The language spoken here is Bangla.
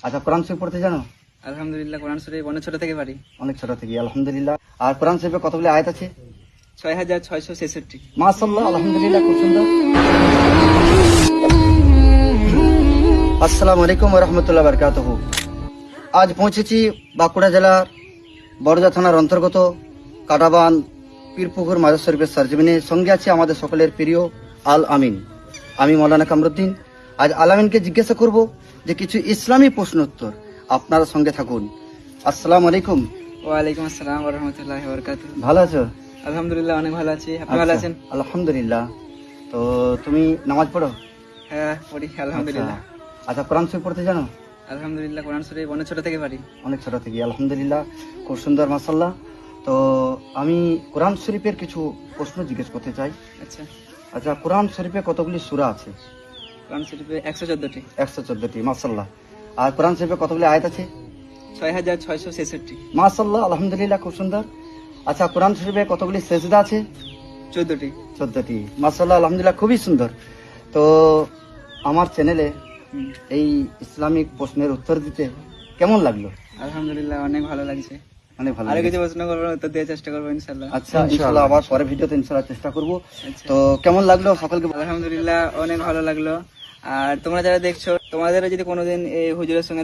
আচ্ছা, কোরআন শরীফ পড়তে জানো? আলহামদুলিল্লাহ কোরআন শরীফ অনেক ছোট থেকে পারি। অনেক ছোট থেকে, আলহামদুলিল্লাহ। আর কোরআন শরীফে কতগুলি আয়াত আছে? 6666। মাশাআল্লাহ, আলহামদুলিল্লাহ, খুব সুন্দর। আসসালামু আলাইকুম ওয়া রাহমাতুল্লাহি ওয়া বারাকাতুহু। আজ পৌঁছেছি বাঁকুড়া জেলার বড়জা থানার অন্তর্গত কাটাবান পীরপুকুর মাজার শরীফের সরজমিনে। সঙ্গে আছে আমাদের সকলের প্রিয় আল আমিন। আমি মৌলানা কামরুদ্দিন। আজ আল আমিনকে জিজ্ঞাসা করব যে কিছু ইসলামী প্রশ্ন উত্তর। আপনারা সঙ্গে থাকুন। আসসালামু আলাইকুম। ওয়ালাইকুম আসসালাম ওয়া রাহমাতুল্লাহি ওয়া বারাকাতুহু। ভালো আছো? আলহামদুলিল্লাহ অনেক ভালো আছি। আপনি ভালো আছেন? আচ্ছা, আলহামদুলিল্লাহ। তো তুমি নামাজ পড়ো? হ্যাঁ পড়ি আলহামদুলিল্লাহ। আচ্ছা, কোরআন শরীফ পড়তে জানো? আলহামদুলিল্লাহ কোরআন শরীফ অনেক ছোট থেকে পারি। অনেক ছোট থেকে, আলহামদুলিল্লাহ, খুব সুন্দর, মাশাআল্লাহ। তো আমি কোরআন শরীফের কিছু প্রশ্ন জিজ্ঞেস করতে চাই। আচ্ছা, আচ্ছা, কোরআন শরীফে কতগুলি সূরা আছে? কোরআন শরীফে 114টি। 114টি, মাশাআল্লাহ। আর কোরআন শরীফে কতগুলি আয়াত আছে? 6666। মাশাআল্লাহ, আলহামদুলিল্লাহ, খুব সুন্দর। আচ্ছা, কোরআন শরীফে কতগুলি সেজদা আছে? 14টি। 14টি, মাশাআল্লাহ, আলহামদুলিল্লাহ, খুবই সুন্দর। তো আমার চ্যানেলে এই ইসলামিক প্রশ্নের উত্তর দিতে কেমন লাগলো? আলহামদুলিল্লাহ অনেক ভালো লাগছে। অনেক ভালো আরো লাগলো। কিছু প্রশ্ন করবো, উত্তর দেওয়ার চেষ্টা করবো ইনশাআল্লাহ। আচ্ছা, ইনশাআল্লাহ আবার পরে ভিডিওতে ইনশাআল্লাহ চেষ্টা করব। আচ্ছা। তো কেমন লাগলো সকলকে? আলহামদুলিল্লাহ অনেক ভালো লাগলো। আর তোমরা যারা দেখছো, তোমাদেরও যদি কোনোদিন এই হুজুরের সঙ্গে